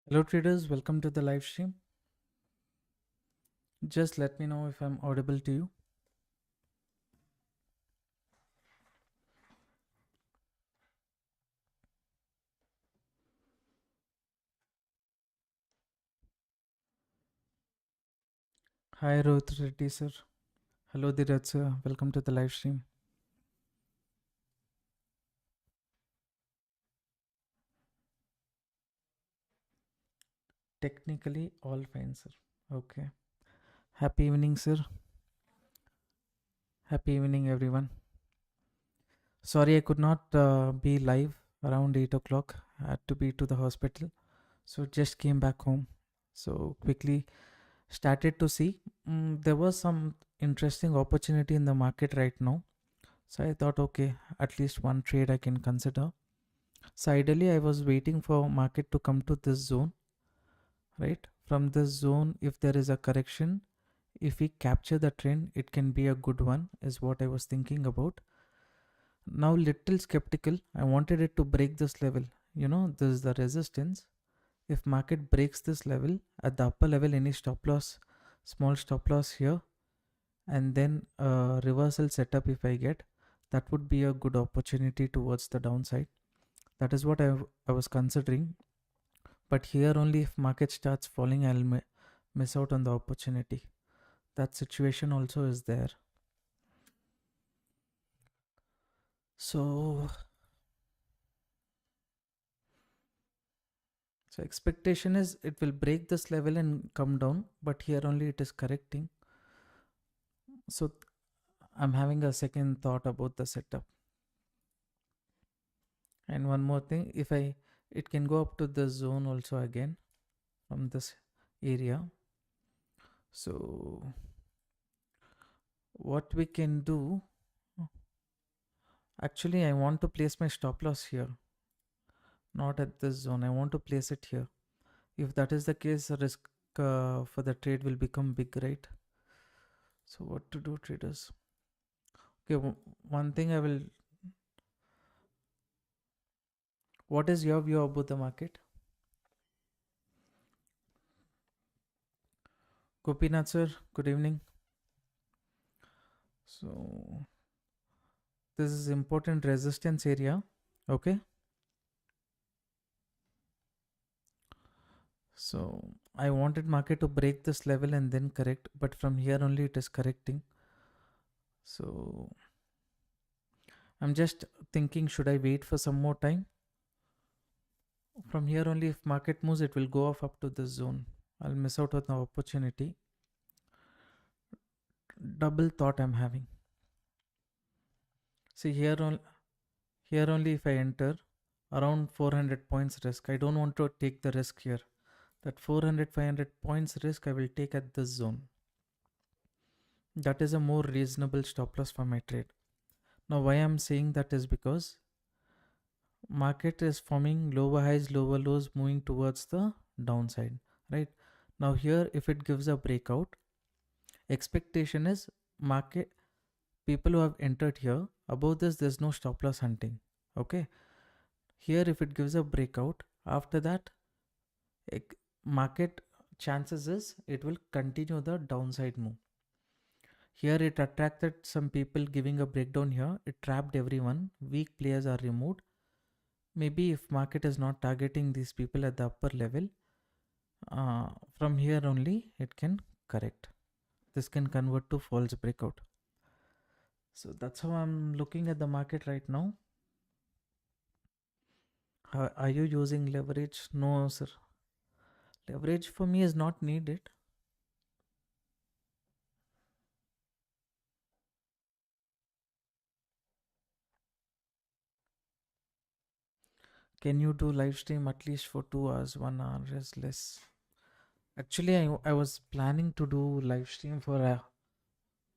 Hello traders, welcome to the live stream. Just let me know if I'm audible to you. Hi Rohit Reddy sir. Hello Dheeraj sir, welcome to the live stream. Technically all fine sir. Okay. Happy evening sir. Happy evening everyone. Sorry I could not be live around 8 o'clock. I had to be to the hospital. So just came back home. So quickly started to see there was some interesting opportunity in the market right now. So I thought okay, at least one trade I can consider. So ideally I was waiting for market to come to this zone, right? From this zone, if there is a correction, if we capture the trend, it can be a good one, is what I was thinking about. Now little skeptical. I wanted it to break this level. This is the resistance. If market breaks this level at the upper level, any stop loss, small stop loss here, and then a reversal setup if I get, that would be a good opportunity towards the downside. That is what I was considering. But here only if market starts falling, I'll miss out on the opportunity. That situation also is there. So, so expectation is it will break this level and come down, but here only it is correcting. So I'm having a second thought about the setup. And one more thing, if it can go up to this zone also again from this area. So what we can do, actually I want to place my stop loss here, not at this zone. I want to place it here. If that is the case, the risk for the trade will become big, right? So what to do, traders? Okay, one thing I will. What is your view about the market? Gopinath sir, good evening. So this is important resistance area. Okay. So I wanted market to break this level and then correct, but from here only it is correcting. So I'm just thinking, should I wait for some more time? From here only if market moves, it will go off up to this zone. I'll miss out on the opportunity. Double thought I'm having. See here only if I enter around 400 points risk. I don't want to take the risk here. That 400 500 points risk I will take at this zone. That is a more reasonable stop loss for my trade. Now why I'm saying that is because market is forming lower highs, lower lows, moving towards the downside, right? Now here if it gives a breakout, expectation is market people who have entered here, above this there's no stop loss hunting. Okay, here if it gives a breakout, after that market chances is it will continue the downside move. Here it attracted some people giving a breakdown here, it trapped everyone, weak players are removed. Maybe if market is not targeting these people at the upper level, from here only it can correct. This can convert to false breakout. So that's how I'm looking at the market right now. Are you using leverage? No, sir. Leverage for me is not needed. Can you do live stream at least for 2 hours? 1 hour is less. Actually, I was planning to do live stream for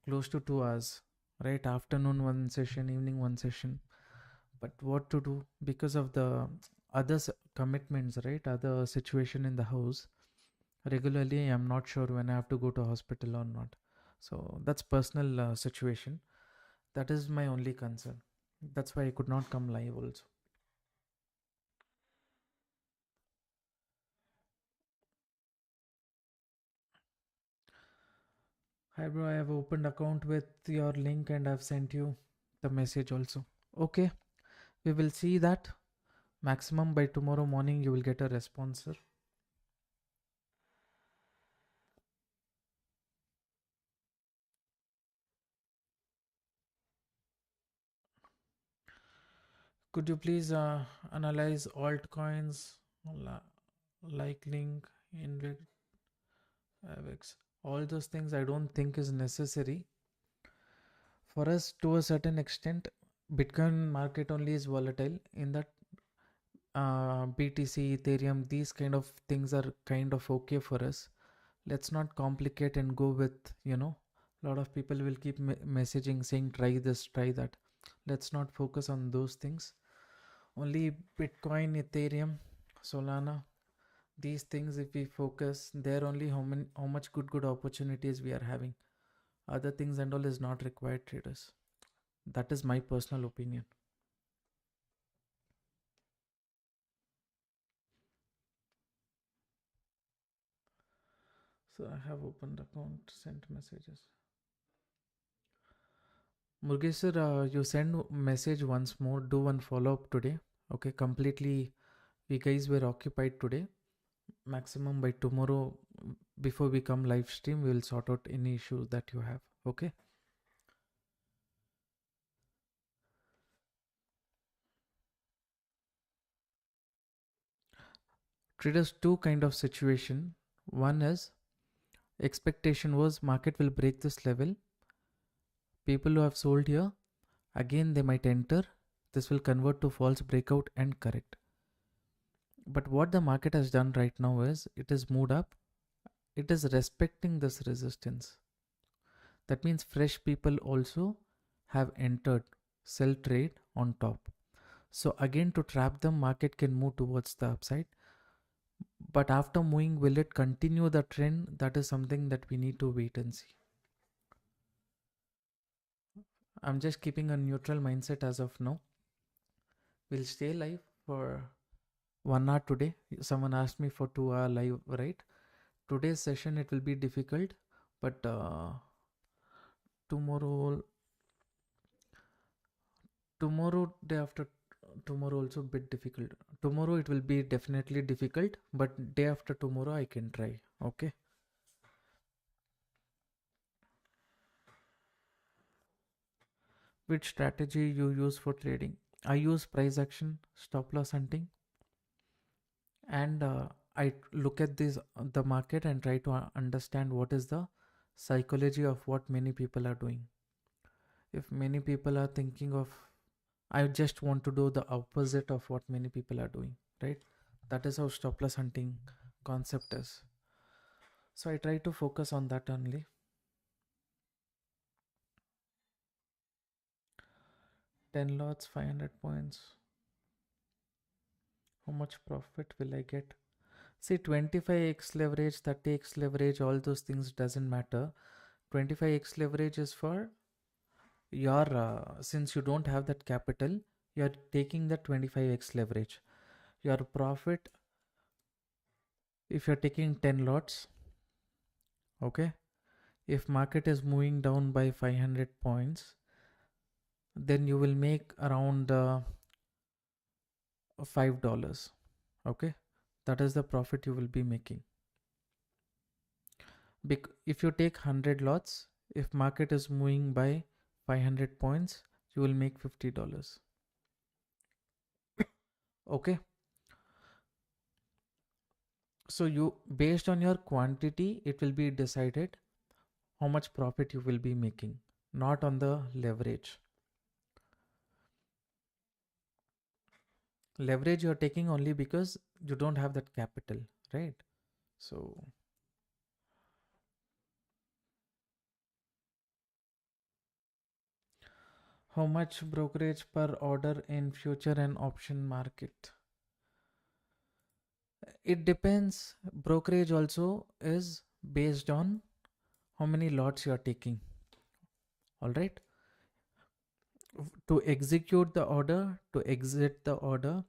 close to 2 hours, right? Afternoon one session, evening one session. But what to do because of the other commitments, right? Other situation in the house. Regularly, I'm not sure when I have to go to hospital or not. So that's personal situation. That is my only concern. That's why I could not come live also. Hi bro, I have opened account with your link and I've sent you the message also. Okay, we will see that. Maximum by tomorrow morning you will get a response, sir. Could you please analyze altcoins like Link, Invid, Avex? All those things I don't think is necessary. For us, to a certain extent, Bitcoin market only is volatile. In that, BTC, Ethereum, these kind of things are kind of okay for us. Let's not complicate and go with, a lot of people will keep messaging saying try this, try that. Let's not focus on those things. Only Bitcoin, Ethereum, Solana, these things, if we focus there only, how much good opportunities we are having. Other things and all is not required, traders. That is my personal opinion. So I have opened account, sent messages. Murugesh sir, you send message once more. Do one follow up today. Okay, completely. We guys were occupied today. Maximum by tomorrow, before we come live stream, we will sort out any issues that you have. Okay. Traders, two kind of situation. One is expectation was market will break this level. People who have sold here, again they might enter. This will convert to false breakout and correct. But what the market has done right now is it is moved up. It is respecting this resistance. That means fresh people also have entered sell trade on top. So again, to trap them, market can move towards the upside. But after moving, will it continue the trend? That is something that we need to wait and see. I'm just keeping a neutral mindset as of now. We'll stay live for 1 hour today. Someone asked me for 2 hour live, right? Today's session it will be difficult, but tomorrow, day after tomorrow also bit difficult. Tomorrow it will be definitely difficult, but day after tomorrow I can try. Okay. Which strategy you use for trading? I use price action, stop loss hunting, and I look at this the market and try to understand what is the psychology of what many people are doing. If many people are thinking of, I just want to do the opposite of what many people are doing, right? That is how stop loss hunting concept is. So I try to focus on that only. 10 lots, 500 points. How much profit will I get? See, 25x leverage, 30x leverage, all those things doesn't matter. 25x leverage is for your, since you don't have that capital, you're taking the 25x leverage. Your profit, if you're taking 10 lots, okay, if market is moving down by 500 points, then you will make around $5. Okay, that is the profit you will be making. If you take 100 lots, if market is moving by 500 points, you will make $50. Okay, so you, based on your quantity, it will be decided how much profit you will be making, not on the leverage. Leverage you're taking only because you don't have that capital, right? So how much brokerage per order in future and option market? It depends. Brokerage also is based on how many lots you are taking. All right. To execute the order, to exit the order,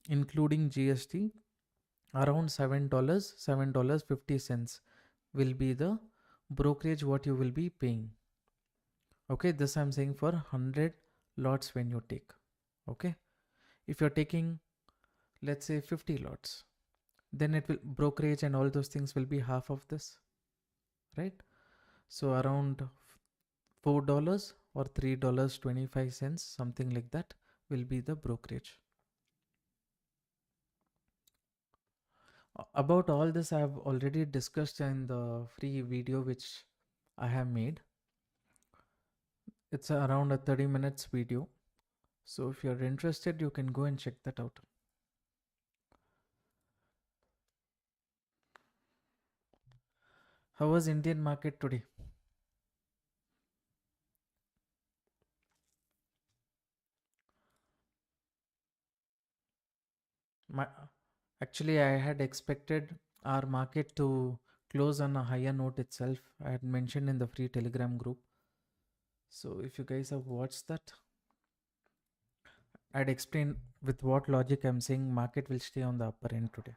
including GST, around $7, $7.50 will be the brokerage what you will be paying. Okay, this I'm saying for 100 lots when you take. Okay, if you're taking, let's say, 50 lots, then it will brokerage and all those things will be half of this, right? So around $4 or $3.25, something like that, will be the brokerage. About all this I have already discussed in the free video which I have made. It's around a 30 minutes video, so if you're interested you can go and check that out. How was Indian market today? My, actually I had expected our market to close on a higher note itself. I had mentioned in the free Telegram group. So if you guys have watched that, I'd explain with what logic I'm saying market will stay on the upper end today.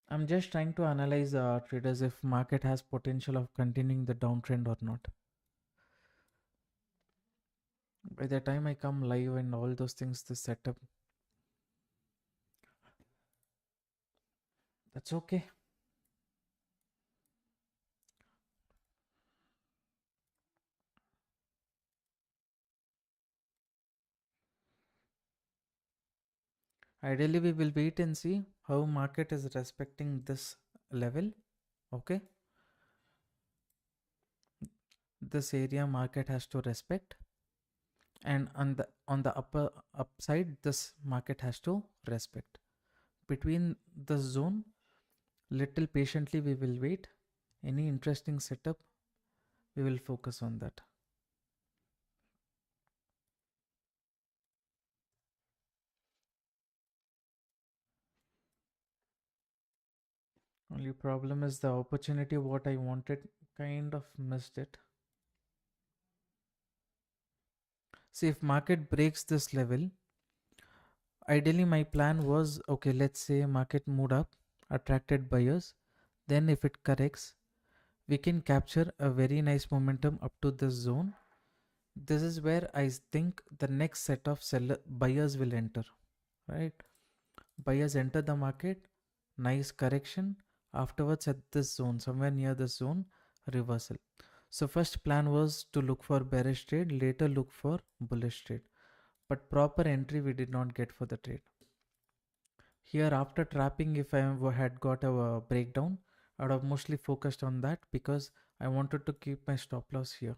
I'm just trying to analyze traders if market has potential of continuing the downtrend or not. By the time I come live and all those things, the setup, that's okay. Ideally, we will wait and see how market is respecting this level. Okay, this area market has to respect, and on the upper upside, this market has to respect. Between the zone, little patiently we will wait. Any interesting setup, we will focus on that. Only problem is the opportunity what I wanted, kind of missed it. See, if market breaks this level, ideally my plan was, okay, let's say market moved up, attracted buyers, then if it corrects, we can capture a very nice momentum up to this zone. This is where I think the next set of buyers will enter, right? Buyers enter the market, nice correction, afterwards at this zone, somewhere near this zone, reversal. So first plan was to look for bearish trade, later look for bullish trade, but proper entry we did not get for the trade. Here after trapping, if I had got a breakdown, I would have mostly focused on that because I wanted to keep my stop loss here.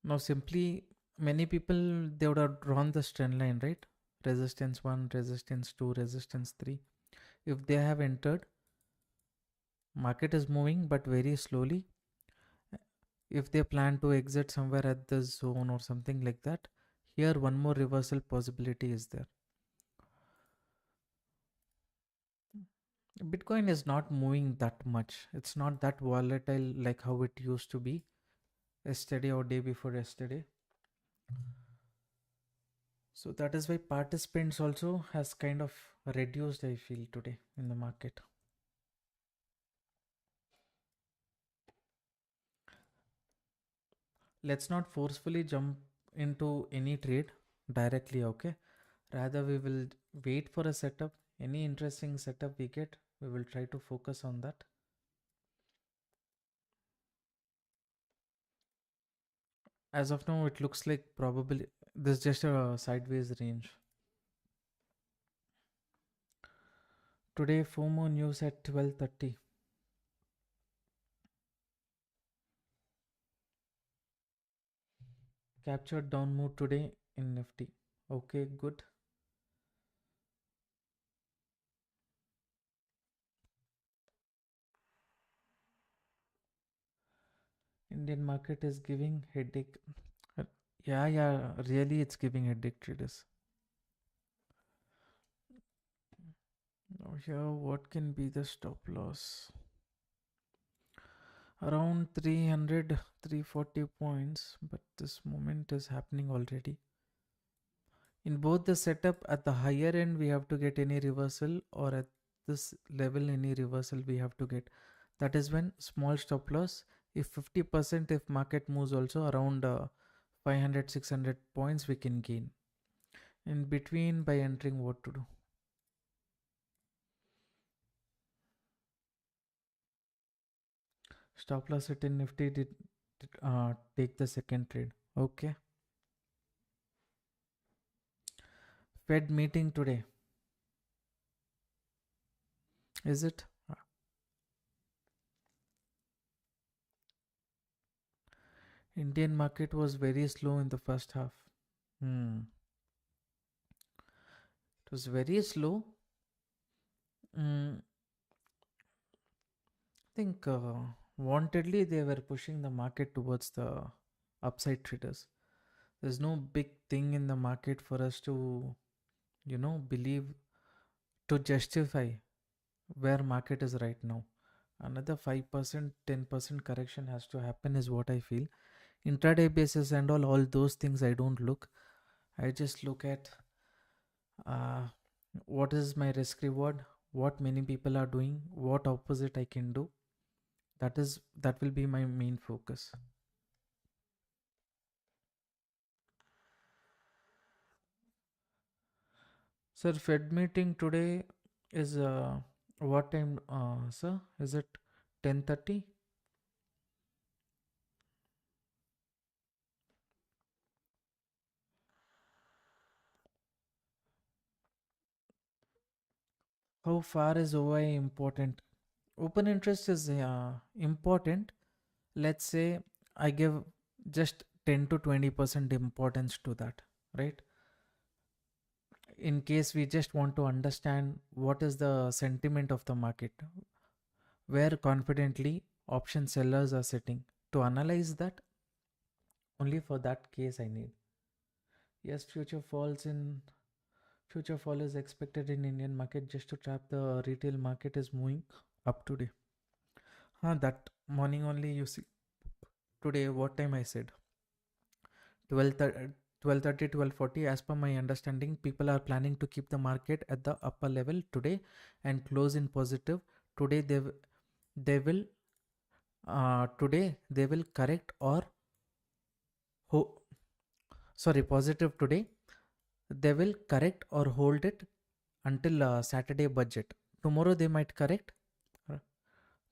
Now simply, many people, they would have drawn this trend line, right? Resistance 1, resistance 2, resistance 3. If they have entered, market is moving but very slowly. If they plan to exit somewhere at this zone or something like that, here one more reversal possibility is there. Bitcoin is not moving that much. It's not that volatile like how it used to be yesterday or day before yesterday. So that is why participants also has kind of reduced, I feel, today in the market. Let's not forcefully jump into any trade directly, okay? Rather, we will wait for a setup. Any interesting setup we get, we will try to focus on that. As of now, it looks like probably this is just a sideways range. Today, FOMO news at 12:30. Captured down move today in Nifty. Okay, good. Indian market is giving headache. Uh, yeah, really it's giving headache, traders. Now here, what can be the stop loss? Around 300, 340 points, but this moment is happening already. In both the setup, at the higher end we have to get any reversal, or at this level any reversal we have to get. That is when small stop loss, if 50%, if market moves also around 500, 600 points we can gain. In between, by entering, what to do? Stop loss at in Nifty did take the second trade. Okay. Fed meeting today. Is it? Indian market was very slow in the first half. Hmm. It was very slow. I think wantedly they were pushing the market towards the upside traders. There's no big thing in the market for us to, believe, to justify where market is right now. Another 5%, 10% correction has to happen is what I feel. Intraday basis and all those things I don't look. I just look at uh, what is my risk reward, what many people are doing, what opposite I can do. That will be my main focus. Sir, Fed meeting today is what time, sir? Is it 10:30? How far is OI important? Open interest is important. Let's say I give just 10 to 20% importance to that, right? In case we just want to understand what is the sentiment of the market, where confidently option sellers are sitting. To analyze that, only for that case I need. Yes, future fall is expected in Indian market just to trap the retail market is moving up today. That morning only you see. Today, what time I said? 12:30, 12:30, 12:40. As per my understanding, people are planning to keep the market at the upper level today and close in positive. Today they will correct or ho- sorry, positive today. They will correct or hold it until Saturday budget. Tomorrow they might correct. uh,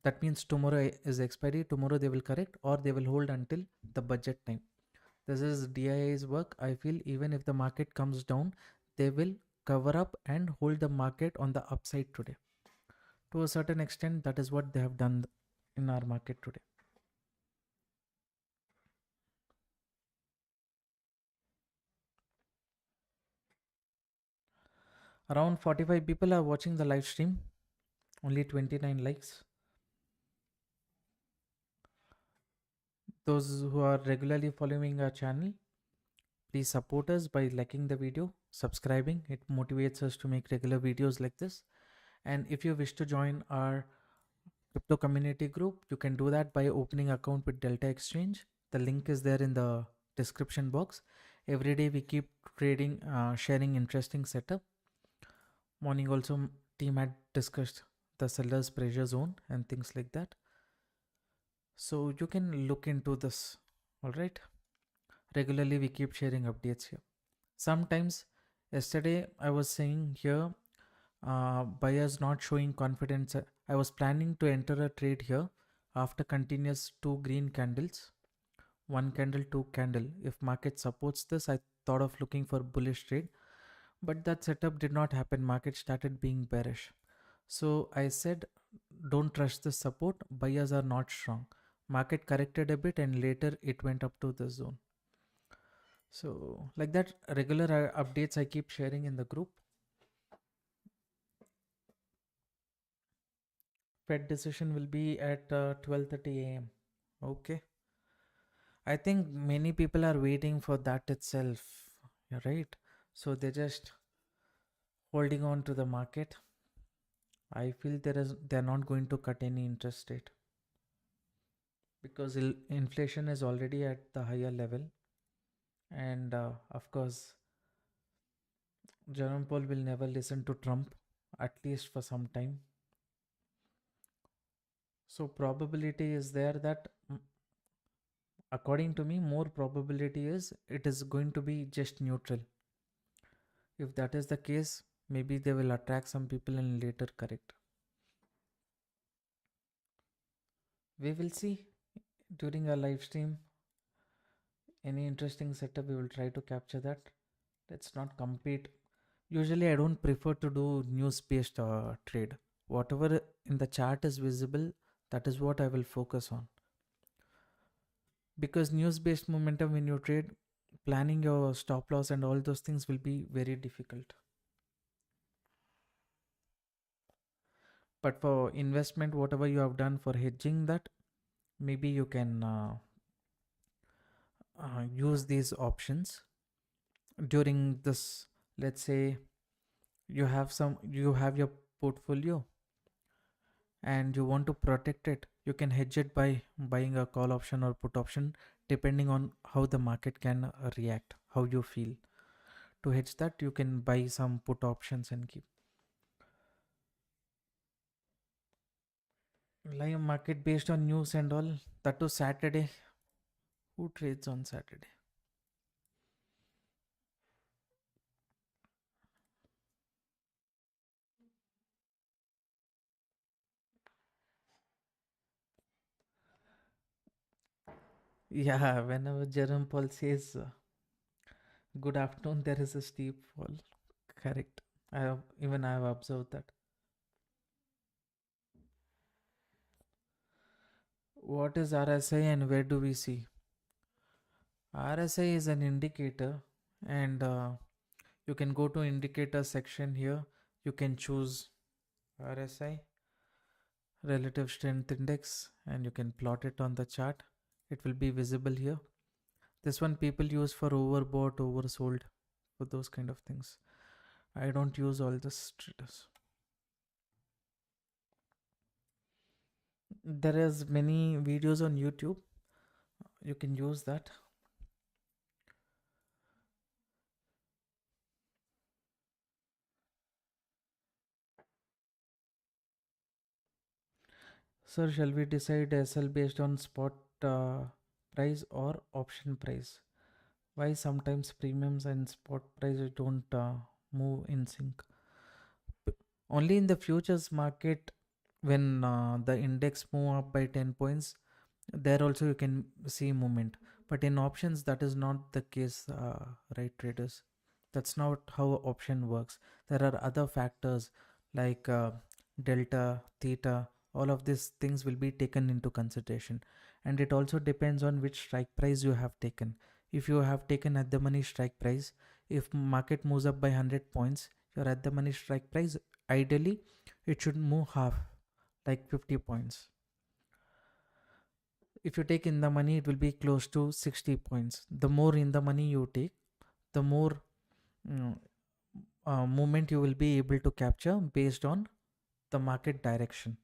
That means tomorrow is expiry. Tomorrow they will correct or they will hold until the budget time. This is DIA's work. I feel even if the market comes down, they will cover up and hold the market on the upside today. To a certain extent, that is what they have done in our market today. Around 45 people are watching the live stream. Only 29 likes. Those who are regularly following our channel, please support us by liking the video, subscribing. It motivates us to make regular videos like this. And if you wish to join our crypto community group, you can do that by opening account with Delta Exchange. The link is there in the description box. Every day we keep trading, sharing interesting setup. Morning also team had discussed the seller's pressure zone and things like that. So you can look into this. All right. Regularly we keep sharing updates here. Sometimes yesterday I was saying here buyers not showing confidence. I was planning to enter a trade here after continuous two green candles, one candle, two candle. If market supports this, I thought of looking for bullish trade, but that setup did not happen. Market started being bearish. So I said, don't trust the support. Buyers are not strong. Market corrected a bit and later it went up to the zone. So like that, regular updates I keep sharing in the group. Fed decision will be at 12:30 a.m. Okay. I think many people are waiting for that itself. Yeah, right. So they're just holding on to the market. I feel they're not going to cut any interest rate. because inflation is already at the higher level, and of course Jerome Powell will never listen to Trump, at least for some time. So probability is there that, according to me, more probability is it is going to be just neutral. If that is the case, maybe they will attract some people and later correct. We will see during our live stream. Any interesting setup, we will try to capture that. Let's not compete. Usually I don't prefer to do news based trade. Whatever in the chart is visible, that is what I will focus on. Because news based momentum, when you trade, planning your stop loss and all those things will be very difficult. But for investment, whatever you have done for hedging, that maybe you can use these options during this. Let's say you have your portfolio and you want to protect it, you can hedge it by buying a call option or put option, depending on how the market can react, how you feel. To hedge that, you can buy some put options and keep. Live market based on news and all, that was Saturday. Who trades on Saturday? Yeah, whenever Jerome Paul says good afternoon, there is a steep fall. Correct. I have observed that. What is RSI and where do we see? RSI is an indicator, and you can go to indicator section here. You can choose RSI, relative strength index, and you can plot it on the chart. It will be visible here. This one people use for overbought, oversold, for those kind of things. I don't use all this traders. There is many videos on YouTube. You can use that. Sir, shall we decide SL based on spot price or option price? Why sometimes premiums and spot prices don't move in sync? Only in the futures market, when the index move up by 10 points, there also you can see movement. But in options, that is not the case, right, traders? That's not how option works. There are other factors like delta, theta, all of these things will be taken into consideration. And it also depends on which strike price you have taken. If you have taken at the money strike price, if market moves up by 100 points, your at the money strike price, ideally, it should move half, like 50 points. If you take in the money, it will be close to 60 points. The more in the money you take, the more mm, movement you will be able to capture based on the market direction.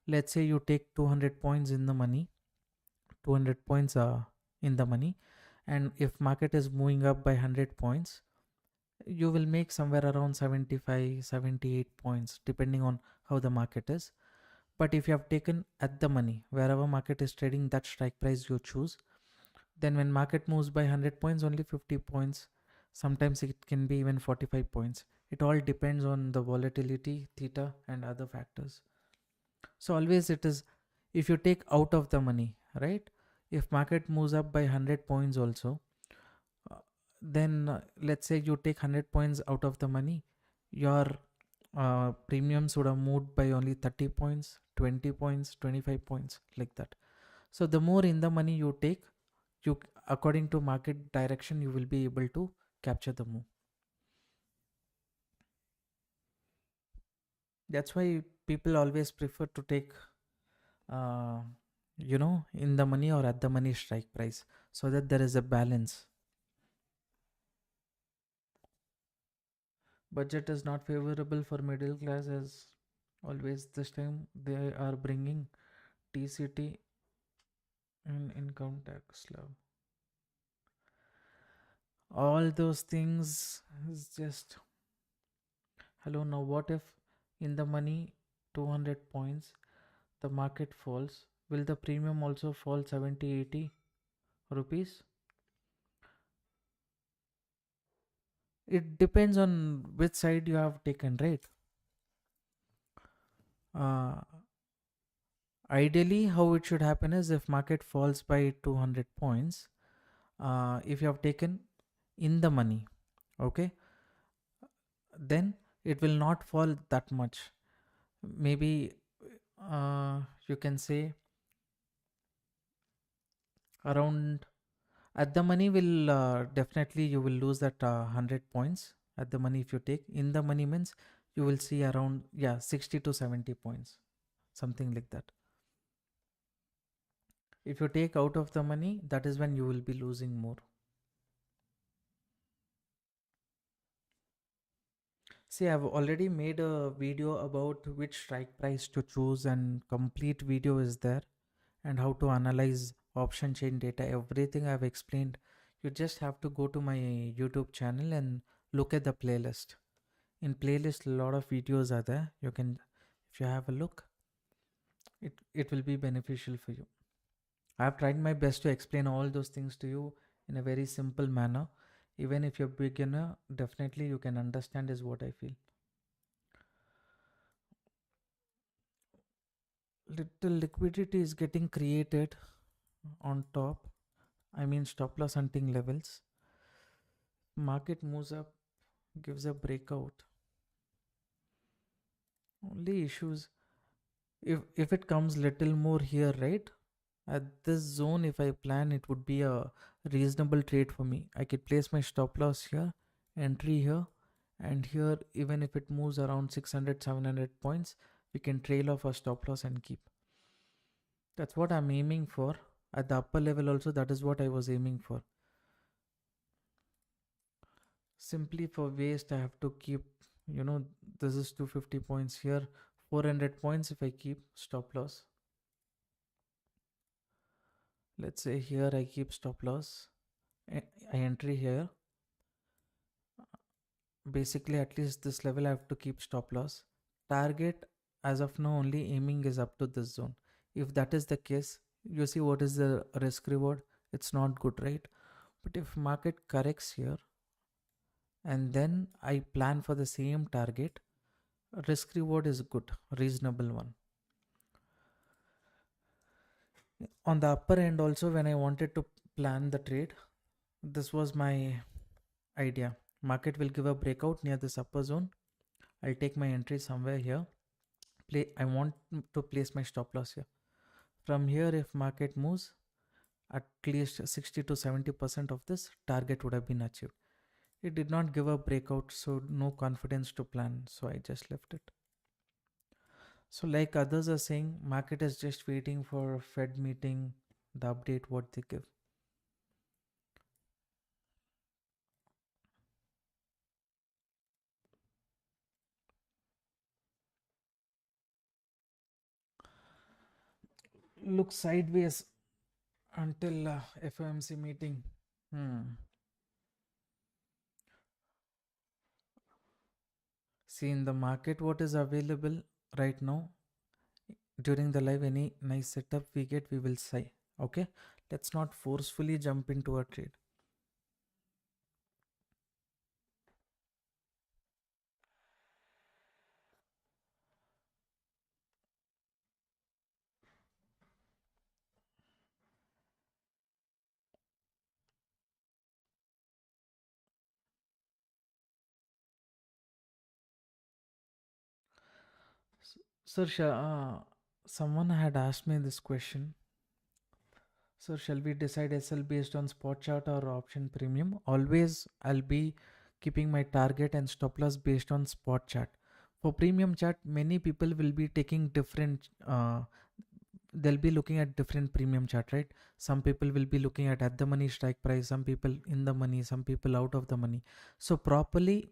Let's say you take 200 points in the money, 200 points in the money, and if market is moving up by 100 points, you will make somewhere around 75, 78 points, depending on how the market is. But if you have taken at the money, wherever market is trading, that strike price you choose, then when market moves by 100 points, only 50 points, sometimes it can be even 45 points. It all depends on the volatility, theta, and other factors. So always it is, if you take out of the money, right? If market moves up by 100 points also, uh, then let's say you take 100 points out of the money, your premiums would have moved by only 30 points, 20 points, 25 points, like that. So the more in the money you take, you, according to market direction, you will be able to capture the move. That's why people always prefer to take uh, in the money or at the money strike price, so that there is a balance. Budget is not favorable for middle class, as always. This time they are bringing TCT and income tax slab. All those things is just hello. Now, what if in the money 200 points the market falls? Will the premium also fall 70 80 rupees? It depends on which side you have taken, right? Uh, Ideally, how it should happen is if market falls by 200 points, if you have taken in the money, okay, then it will not fall that much. Maybe you can say around at the money will definitely you will lose that 100 points at the money. If you take in the money means you will see around, yeah, 60 to 70 points, something like that. If you take out of the money, that is when you will be losing more. See, I've already made a video about which strike price to choose, and complete video is there, and how to analyze option chain data. Everything I've explained. You just have to go to my YouTube channel and look at the playlist. In playlist, a lot of videos are there. You can, if you have a look, it will be beneficial for you. I've tried my best to explain all those things to you in a very simple manner. Even if you're beginner, definitely you can understand is what I feel. Little liquidity is getting created on top. I mean stop loss hunting levels. Market moves up, gives a breakout. Only issues if it comes little more here, right? At this zone, if I plan, it would be a reasonable trade for me. I could place my stop loss here, entry here, and here. Even if it moves around 600 700 points, we can trail off a stop loss and keep. That's what I'm aiming for. At the upper level also, that is what I was aiming for. Simply for waste, I have to keep, this is 250 points here, 400 points if I keep stop loss. Let's say here I keep stop loss, I entry here. Basically, at least this level I have to keep stop loss. Target, as of now, only aiming is up to this zone. If that is the case, you see what is the risk reward? It's not good, right? But if market corrects here and then I plan for the same target, risk reward is good, reasonable one. On the upper end also, when I wanted to plan the trade, this was my idea. Market will give a breakout near this upper zone. I'll take my entry somewhere here. I want to place my stop loss here. From here, if market moves, at least 60 to 70% of this target would have been achieved. It did not give a breakout, so no confidence to plan, so I just left it. So like others are saying, market is just waiting for Fed meeting, the update what they give. Look sideways until FOMC meeting. See, in the market, what is available right now during the live, any nice setup we get, we will say. Okay, let's not forcefully jump into a trade. Sir, someone had asked me this question. Sir, shall we decide SL based on spot chart or option premium? Always I'll be keeping my target and stop loss based on spot chart. For premium chart, many people will be taking different, they'll be looking at different premium chart, right? Some people will be looking at the money strike price, some people in the money, some people out of the money. So properly,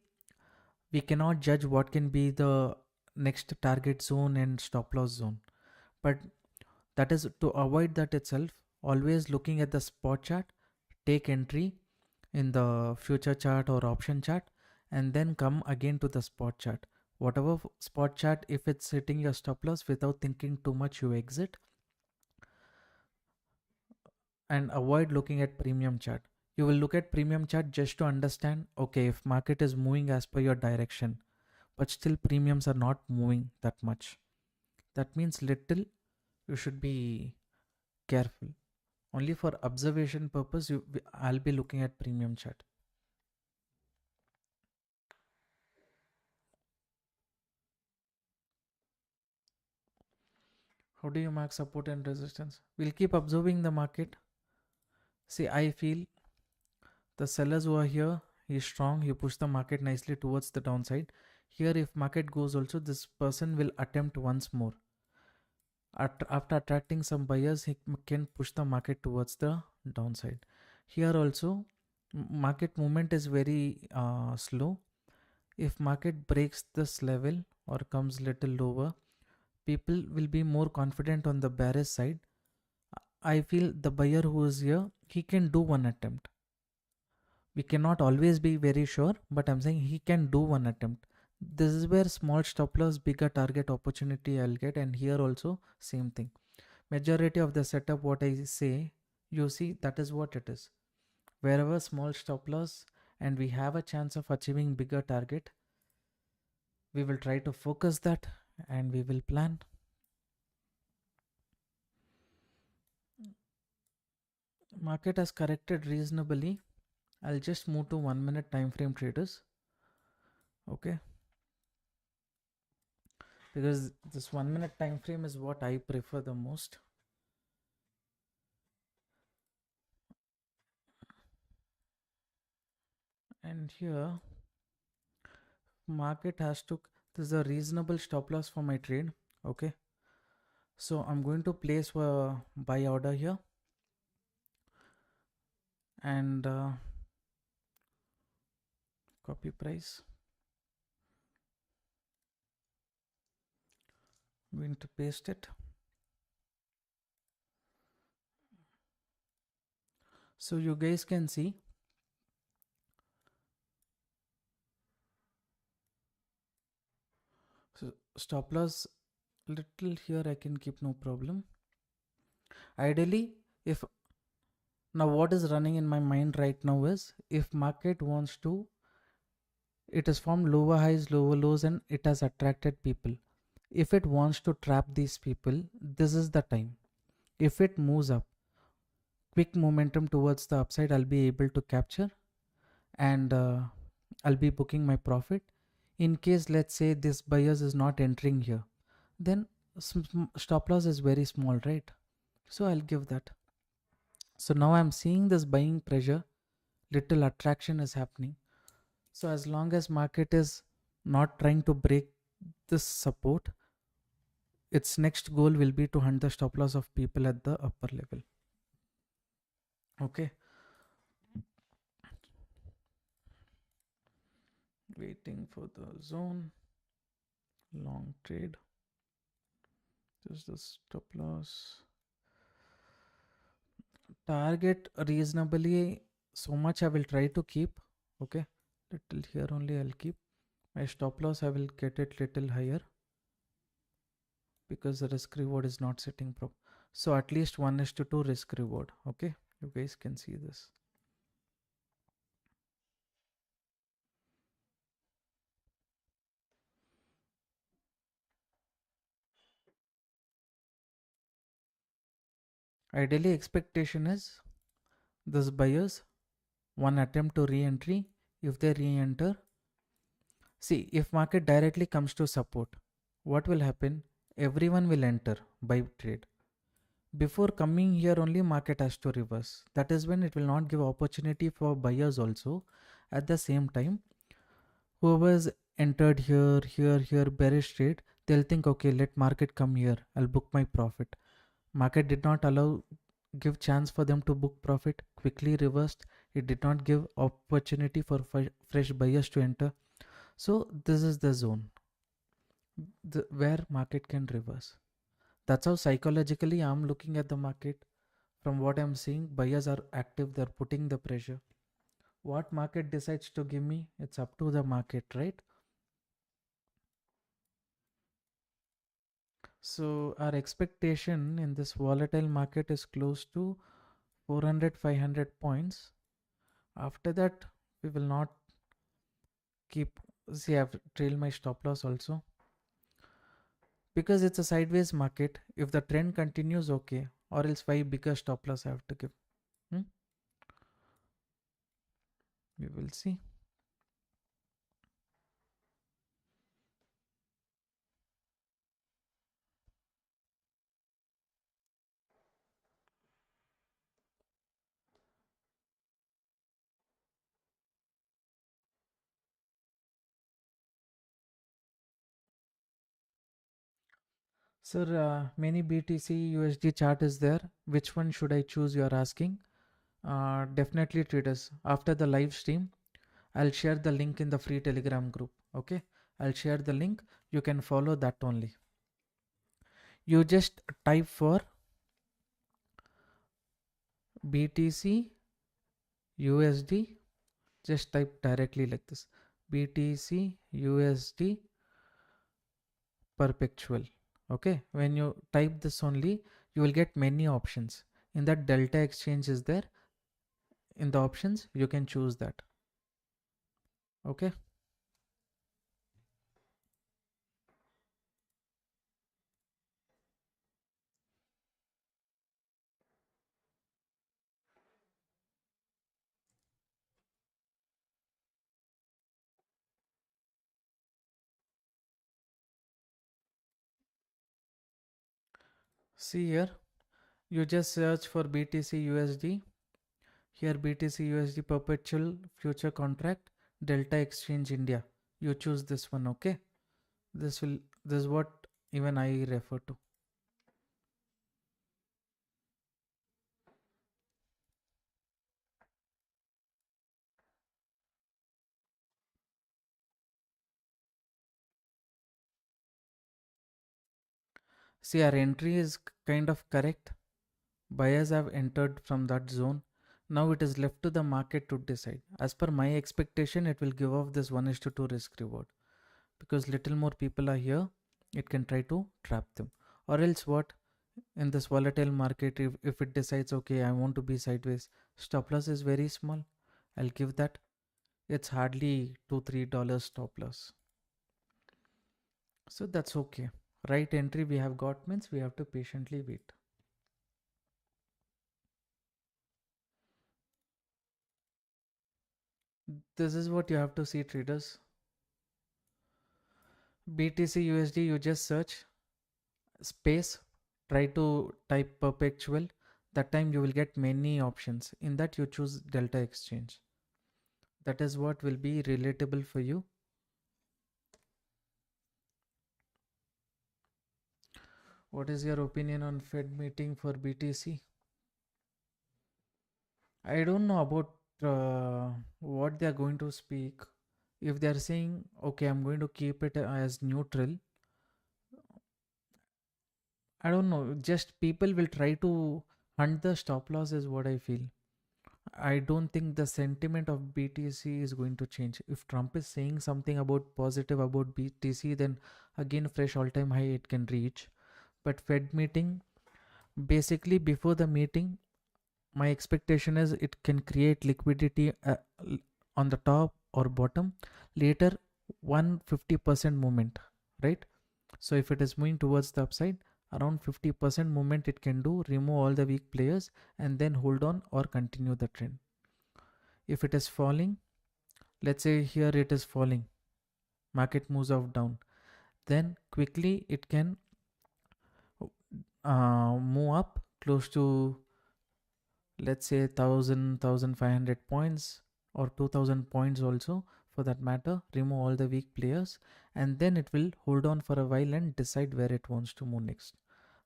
we cannot judge what can be the next target zone and stop loss zone. But that is to avoid that itself. always looking at the spot chart, take entry in the future chart or option chart, and then come again to the spot chart. Whatever spot chart, if it's hitting your stop loss, without thinking too much, you exit, and avoid looking at premium chart. You will look at premium chart just to understand, okay, if market is moving as per your direction, but still premiums are not moving that much, that means little you should be careful. Only for observation purpose, I'll be looking at premium chart. How do you mark support and resistance? We'll keep observing the market. See, I feel the sellers who are here, he's strong, he pushed the market nicely towards the downside. Here, if market goes also, this person will attempt once more. After attracting some buyers, he can push the market towards the downside. Here also, market movement is very slow. If market breaks this level or comes little lower, people will be more confident on the bearish side. I feel the buyer who is here, he can do one attempt. We cannot always be very sure, but I'm saying he can do one attempt. This is where small stop loss, bigger target opportunity I'll get, and here also same thing. Majority of the setup, what I say, you see, that is what it is. Wherever small stop loss and we have a chance of achieving bigger target, we will try to focus that and we will plan. Market has corrected reasonably. I'll just move to 1 minute time frame traders. Okay, because this 1 minute time frame is what I prefer the most. And here market has to, this is a reasonable stop loss for my trade. Okay, so I'm going to place a buy order here, and copy price. I'm going to paste it. So you guys can see, so stop loss little here I can keep, no problem. Ideally, if now what is running in my mind right now is, if market wants to, it has formed lower highs, lower lows, and it has attracted people. If it wants to trap these people, this is the time. If it moves up, quick momentum towards the upside, I'll be able to capture, and I'll be booking my profit. In case, let's say this buyers is not entering here, then stop loss is very small, right? So I'll give that. So now I'm seeing this buying pressure, little attraction is happening. So as long as market is not trying to break this support, its next goal will be to hunt the stop loss of people at the upper level. Okay, waiting for the zone, long trade. This is the stop loss. Target reasonably, so much I will try to keep. Okay, little here only I'll keep. My stop loss, I will get it little higher, because the risk reward is not sitting proper. So at least 1:2 risk reward. Okay, you guys can see this. Ideally, expectation is this buyers one attempt to re-entry. If they re-enter, see, if market directly comes to support, what will happen? Everyone will enter buy trade. Before coming here only, market has to reverse. That is when it will not give opportunity for buyers also. At the same time, whoever is entered here bearish trade, they'll think, okay, let market come here, I'll book my profit. Market did not give chance for them to book profit, quickly reversed. It did not give opportunity for fresh buyers to enter. So this is the zone where market can reverse. That's how psychologically I'm looking at the market. From what I'm seeing, buyers are active, they're putting the pressure. What market decides to give me, it's up to the market, right? So our expectation in this volatile market is close to 400, 500 points. After that, we will not keep, see, I've trailed my stop loss also. Because it's a sideways market, if the trend continues, okay, or else why bigger stop loss I have to give. Hmm? We will see. Sir, many BTC USD chart is there. Which one should I choose? You are asking. Definitely traders. After the live stream, I'll share the link in the free Telegram group. Okay, I'll share the link. You can follow that only. You just type for BTC USD. Just type directly like this: BTC USD perpetual. Okay, when you type this only, you will get many options. In that, delta exchange is there. In the options, you can choose that. Okay. See here, you just search for BTC USD. Here BTC USD perpetual future contract delta exchange India. You choose this one. Okay. This will, this is what even I refer to. See, our entry is kind of correct. Buyers have entered from that zone. Now it is left to the market to decide. As per my expectation, it will give off this 1 is to 2 risk reward. Because little more people are here, it can try to trap them. Or else what? In this volatile market, if it decides, okay, I want to be sideways, stop loss is very small. I'll give that. It's hardly $2-3 stop loss. So that's okay. Right entry we have got means we have to patiently wait. This is what you have to see, traders. BTC USD, you just search space, try to type perpetual. That time you will get many options. In that you choose delta exchange. That is what will be relatable for you. What is your opinion on Fed meeting for BTC? I don't know about what they are going to speak. If they are saying, okay, I'm going to keep it as neutral, I don't know. Just people will try to hunt the stop loss, is what I feel. I don't think the sentiment of BTC is going to change. If Trump is saying something about positive about BTC, then again, fresh all time high it can reach. But Fed meeting, basically, before the meeting, my expectation is it can create liquidity on the top or bottom. Later, 150% movement, right? So if it is moving towards the upside, around 50% movement it can do, remove all the weak players and then hold on or continue the trend. If it is falling, let's say here it is falling, market moves off down, then quickly it can move up close to, let's say, 1500 points or 2000 points also, for that matter, remove all the weak players, and then it will hold on for a while and decide where it wants to move next.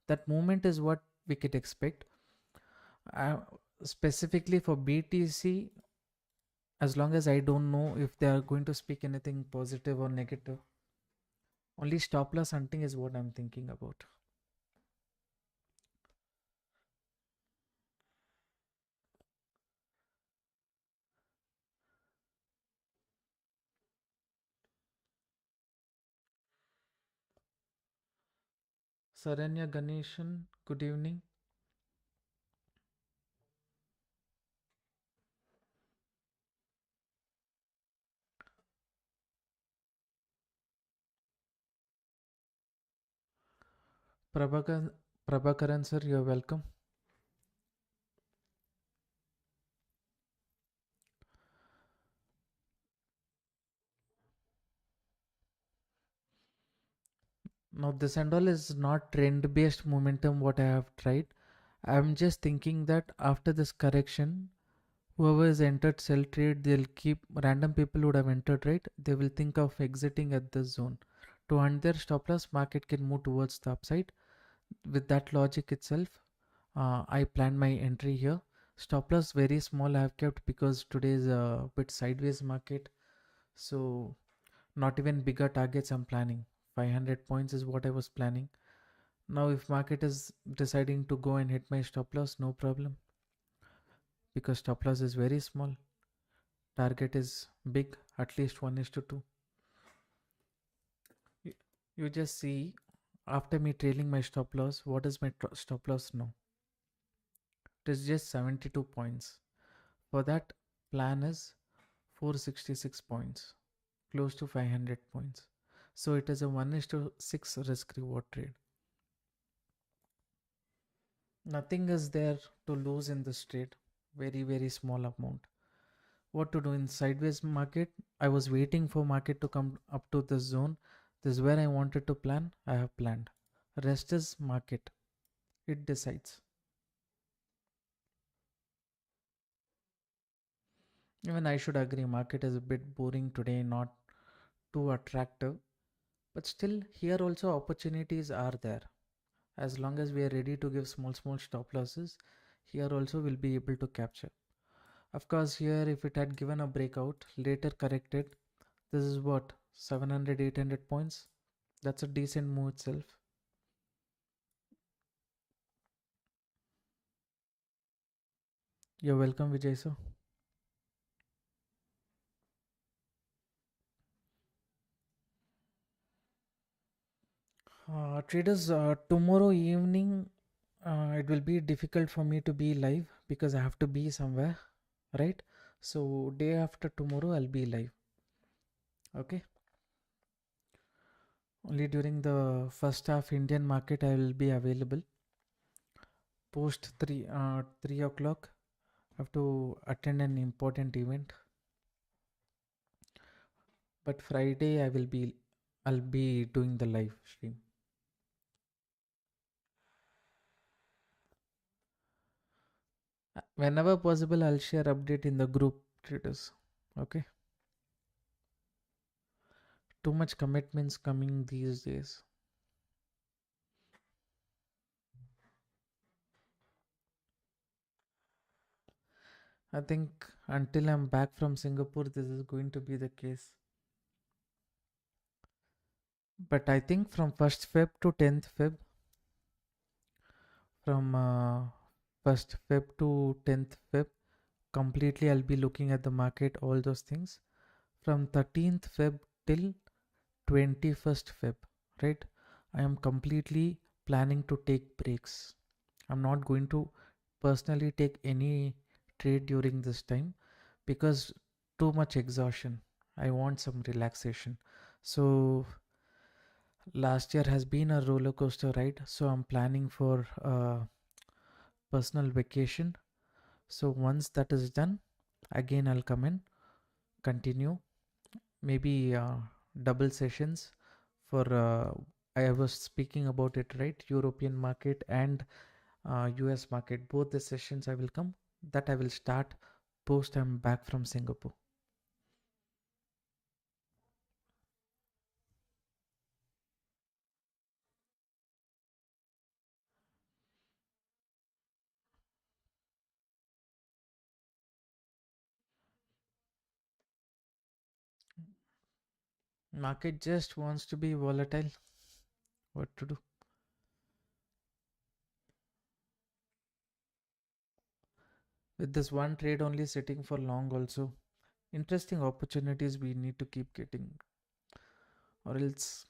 That movement is what we could expect. uh, Specifically for BTC, as long as I don't know if they are going to speak anything positive or negative, only stop loss hunting is what I'm thinking about. Saranya Ganeshan, good evening. Prabhakaran, Prabhakaran sir, you're welcome. Now, this and all is not trend based momentum what I have tried. I'm just thinking that after this correction, whoever has entered sell trade, they'll keep random people would have entered, right? They will think of exiting at this zone. To hunt their stop loss, market can move towards the upside. With that logic itself, I planned my entry here. Stop loss very small I have kept because today is a bit sideways market. So not even bigger targets I'm planning. 500 points is what I was planning. Now if market is deciding to go and hit my stop loss, no problem. Because stop loss is very small. Target is big, at least 1 is to 2. You, you just see after me trailing my stop loss, what is my stop loss now? It is just 72 points. For that, plan is 466 points, close to 500 points. So it is a 1 is to 6 risk reward trade. Nothing is there to lose in this trade. Very, very small amount. What to do in sideways market? I was waiting for market to come up to this zone. This is where I wanted to plan. I have planned. Rest is market. It decides. Even I should agree market is a bit boring today, not too attractive. But still here also opportunities are there. As long as we are ready to give small stop losses, here also we'll be able to capture. Of course, here if it had given a breakout, later corrected, this is what 700 800 points. That's a decent move itself. You're welcome, Vijay sir. Traders, tomorrow evening it will be difficult for me to be live because I have to be somewhere, right? So day after tomorrow I'll be live. Okay. Only during the first half Indian market I will be available. Post 3 o'clock I have to attend an important event. But Friday I'll be doing the live stream. Whenever possible I'll share update in the group traders. Okay. Too much commitments coming these days. I think until I'm back from Singapore, this is going to be the case. But I think from 1st Feb to 10th Feb, from 1st Feb to 10th Feb, completely I'll be looking at the market, all those things. From 13th Feb till 21st Feb, right? I am completely planning to take breaks. I'm not going to personally take any trade during this time because too much exhaustion. I want some relaxation. So last year has been a roller coaster ride. So I'm planning for a personal vacation. So once that is done, again I'll come in, continue, maybe double sessions for I was speaking about it, right? European market and US market, both the sessions I will come. That I will start post I'm back from Singapore. Market just wants to be volatile. What to do? With this one trade only sitting for long also. Interesting opportunities we need to keep getting, or else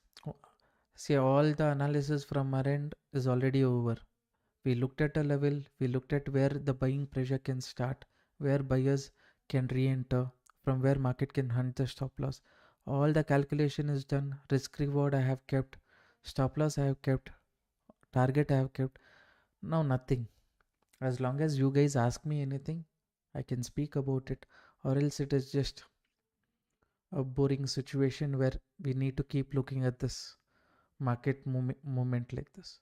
See, all the analysis from our end is already over. We looked at a level, we looked at where the buying pressure can start, where buyers can re-enter, from where market can hunt the stop loss. All the calculation is done. Risk reward I have kept, stop loss I have kept, target I have kept. Now nothing. As long as you guys ask me anything, I can speak about it, or else it is just a boring situation where we need to keep looking at this market movement like this.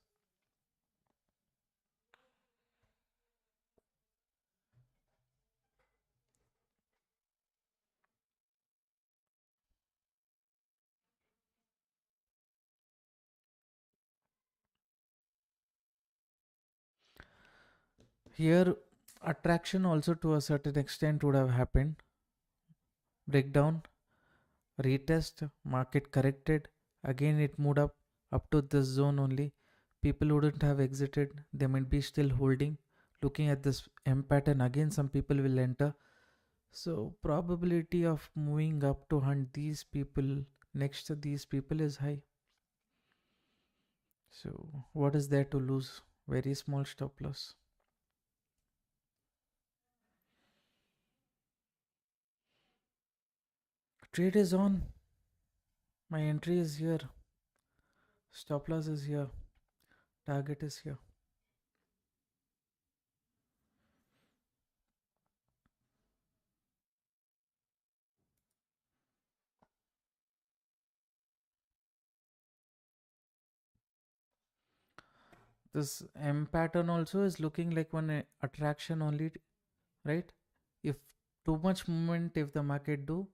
Here, attraction also to a certain extent would have happened. Breakdown, retest, market corrected, again it moved up to this zone only. People wouldn't have exited, they might be still holding. Looking at this M pattern, again some people will enter. So probability of moving up to hunt these people next to these people is high. So what is there to lose? Very small stop loss. Trade is on. My entry is here. Stop loss is here. Target is here. This M pattern also is looking like one attraction only, right? If too much movement, if the market do,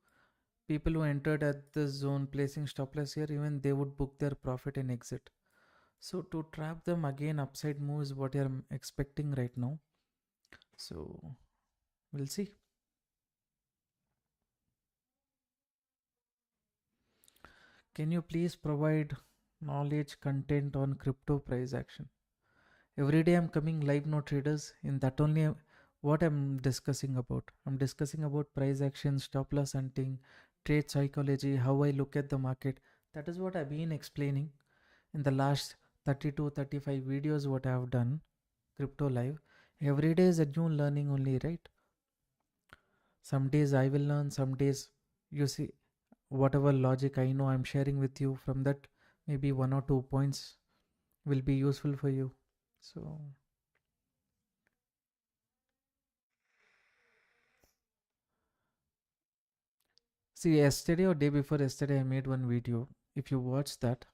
people who entered at this zone placing stop loss here, even they would book their profit and exit. So to trap them again, upside move is what I'm expecting right now. So we'll see. Can you please provide knowledge content on crypto price action? Every day I'm coming live, no traders. In that only what I'm discussing about. I'm discussing about price action, stop loss hunting, trade psychology, how I look at the market. That is what I've been explaining in the last 32, 35 videos what I have done, crypto live. Every day is a new learning only, right? Some days I will learn, some days you see whatever logic I know I'm sharing with you, from that maybe 1 or 2 points will be useful for you. So see, yesterday or day before yesterday I made one video. If you watch that,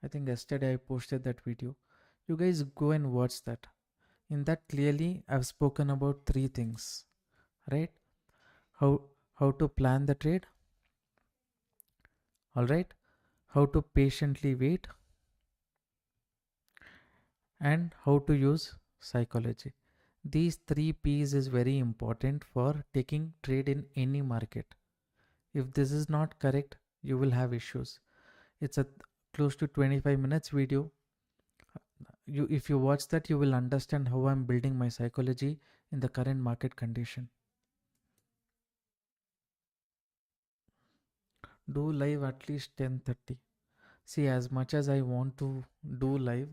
I think yesterday I posted that video. You guys go and watch that. In that clearly I've spoken about three things, right? How how to plan the trade, all right? How to patiently wait, and how to use psychology. These three P's is very important for taking trade in any market. If this is not correct, you will have issues. It's a close to 25 minutes video. You, if you watch that, you will understand how I'm building my psychology in the current market condition. Do live at least 10:30. See, as much as I want to do live,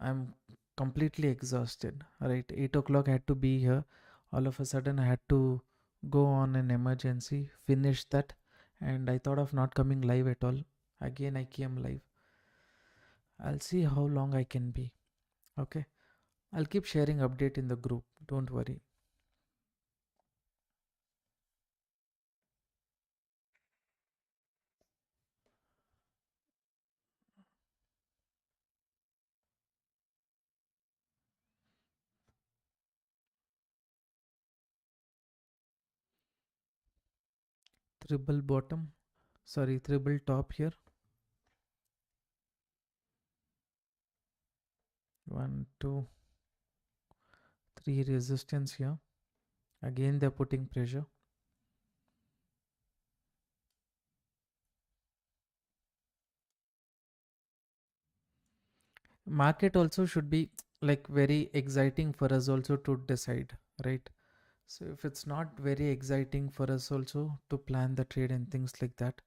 I'm completely exhausted. Right, 8 o'clock I had to be here. All of a sudden, I had to go on an emergency, finish that, and I thought of not coming live at all. Again, I came live. I'll see how long I can be. Okay, I'll keep sharing update in the group. Don't worry. Triple bottom, sorry, triple top here. One, two, three resistance here. Again, they're putting pressure. Market also should be like very exciting for us also to decide, right? So if it's not very exciting for us also to plan the trade and things like that,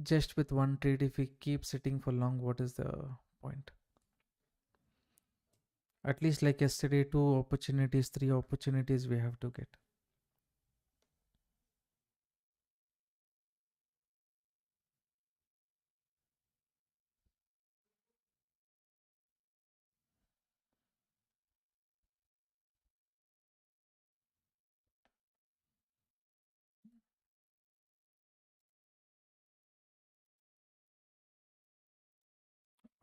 Just with one trade, if we keep sitting for long, what is the point? At least like yesterday, two opportunities, three opportunities we have to get.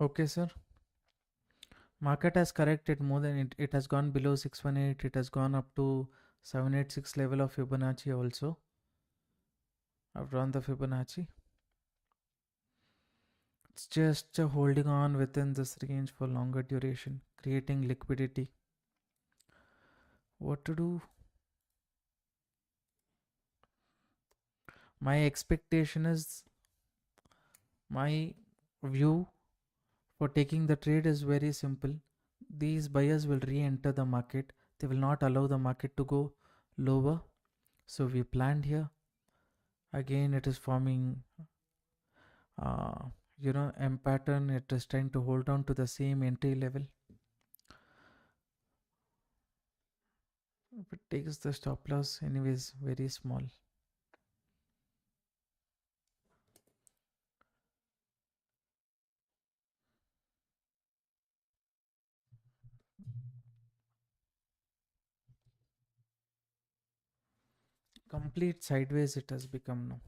Okay, sir. Market has corrected more than it has gone below 618. It has gone up to 786 level of Fibonacci also. I've drawn the Fibonacci. It's just holding on within this range for longer duration, creating liquidity. What to do? My expectation is, my view for taking the trade is very simple. These buyers will re-enter the market. They will not allow the market to go lower. So we planned here. Again, it is forming, uh, M pattern. It is trying to hold on to the same entry level. If it takes the stop loss, anyways, very small. Complete sideways it has become now.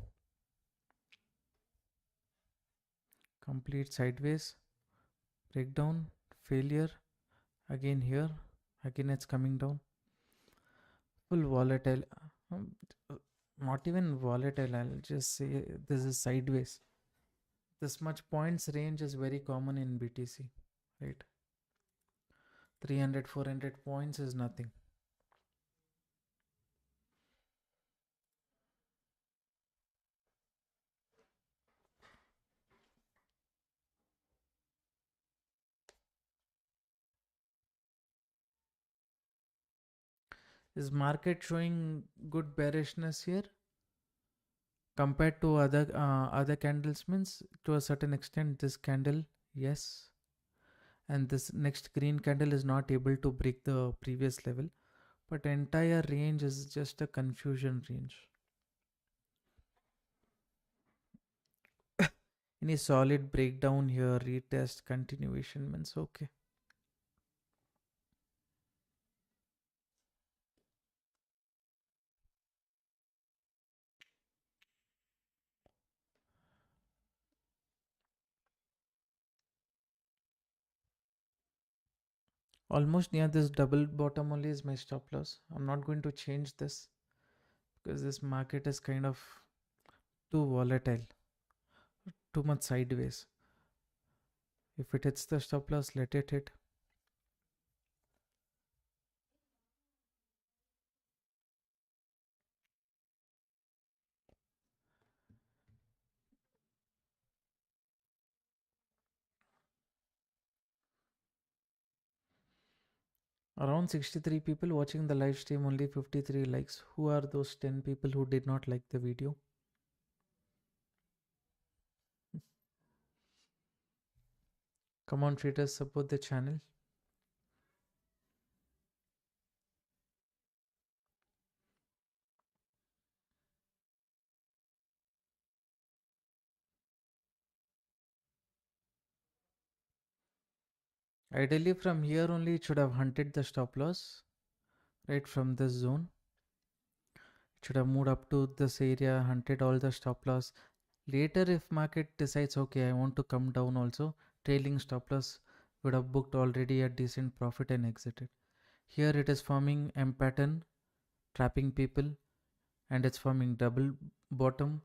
Complete sideways, breakdown, failure. Again here, again it's coming down. Full volatile. Um, uh, Not even volatile, I'll just say this is sideways. This much points range is very common in BTC, right? 300, 400 points is nothing. Is market showing good bearishness here compared to other candles? Means to a certain extent this candle, yes, and this next green candle is not able to break the previous level, but entire range is just a confusion range. Any solid breakdown here, retest, continuation means okay. Almost near this double bottom only is my stop loss. I'm not going to change this because this market is kind of too volatile, too much sideways. If it hits the stop loss, let it hit. Around 63 people watching the live stream, only 53 likes. Who are those 10 people who did not like the video? Come on, traders, support the channel. Ideally, from here only it should have hunted the stop loss, right from this zone. It should have moved up to this area, hunted all the stop loss. Later, if market decides, okay, I want to come down also, trailing stop loss would have booked already a decent profit and exited. Here it is forming M pattern, trapping people, and it's forming double bottom.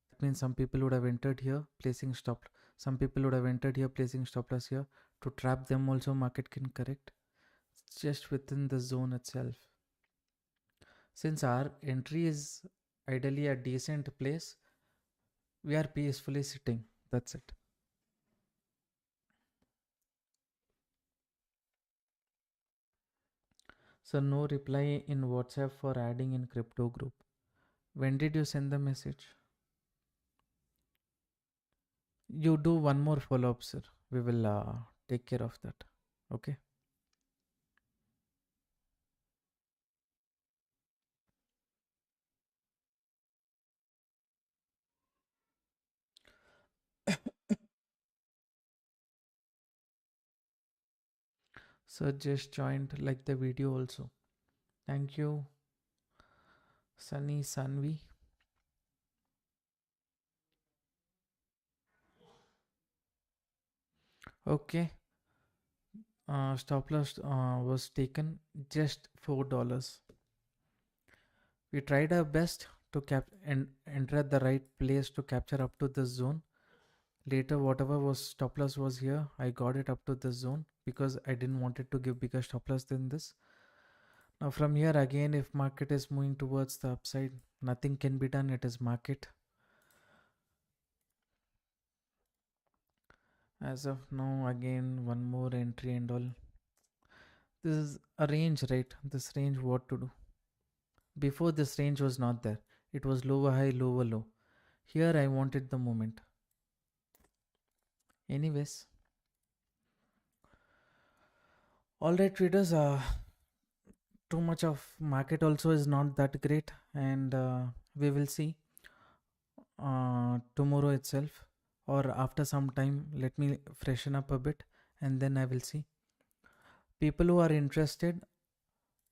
That means some people would have entered here, placing stop. Some people would have entered here, placing stop loss here. To trap them also, market can correct. It's just within the zone itself. Since our entry is ideally a decent place, we are peacefully sitting. That's it. So no reply in WhatsApp for adding in crypto group. When did you send the message? You do one more follow up, sir. We will take care of that. Okay. So just joined like the video also. Thank you, Sunny Sanvi. Okay. Stop loss was taken just $4. We tried our best to enter at the right place to capture up to this zone. Later, whatever was stop loss was here, I got it up to this zone because I didn't want it to give bigger stop loss than this. Now from here again, if market is moving towards the upside, nothing can be done. It is market. As of now, again one more entry and all. This is a range, right? This range, what to do? Before this range was not there. It was lower high, lower low. Here I wanted the moment. Anyways, all right, traders. Too much of market also is not that great, and we will see tomorrow itself or after some time. Let me freshen up a bit, and then I will see. People who are interested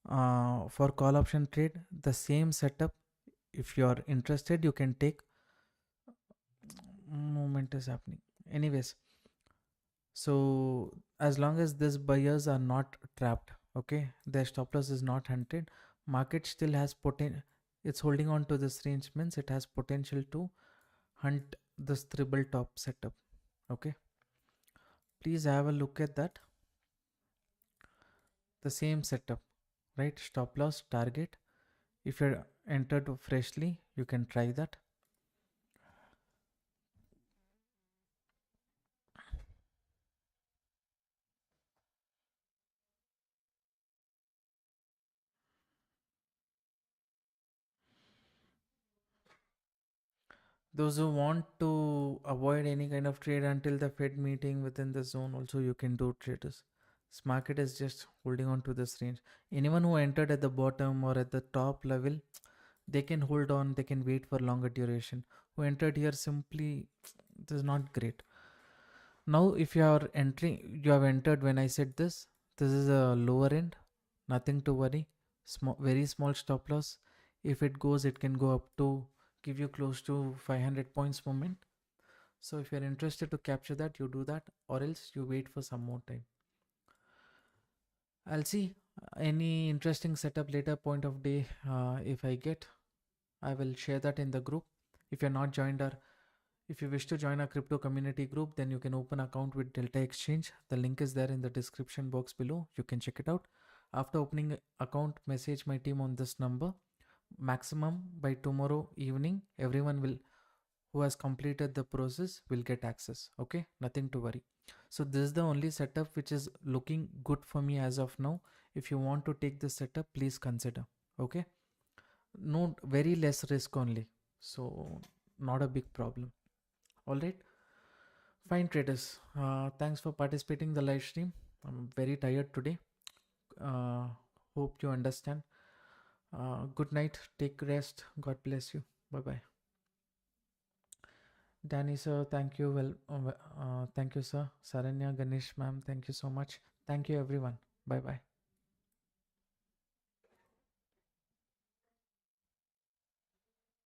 for call option trade, the same setup. If you are interested, you can take. Movement is happening. Anyways, so as long as these buyers are not trapped, okay, their stop loss is not hunted, market still has potential. It's holding on to this range means it has potential to hunt this triple top setup. Okay, please have a look at that. The same setup, right? Stop loss, target. If you're entered freshly, you can try that. Those who want to avoid any kind of trade until the Fed meeting within the zone, also you can do traders. This market is just holding on to this range. Anyone who entered at the bottom or at the top level, they can hold on, they can wait for longer duration. Who entered here simply, this is not great. Now, if you are entering, you have entered when I said this is a lower end, nothing to worry. Small, very small stop loss. If it goes, it can go up to give you close to 500 points moment. So if you're interested to capture that, you do that, or else you wait for some more time. I'll see any interesting setup later point of day. If I get, I will share that in the group. If you're not joined our, if you wish to join our crypto community group, then you can open account with Delta Exchange. The link is there in the description box below. You can check it out. After opening account, message my team on this number. Maximum by tomorrow evening, everyone will who has completed the process will get access. Okay, nothing to worry. So this is the only setup which is looking good for me as of now. If you want to take this setup, please consider. Okay, no, very less risk only, so not a big problem. All right, fine traders, thanks for participating in the live stream. I'm very tired today. uh, Hope you understand. Good night, take rest, god bless you, bye bye. Danny sir, thank you. Thank you, sir. Saranya, Ganesh ma'am, thank you so much. Thank you, everyone. Bye bye.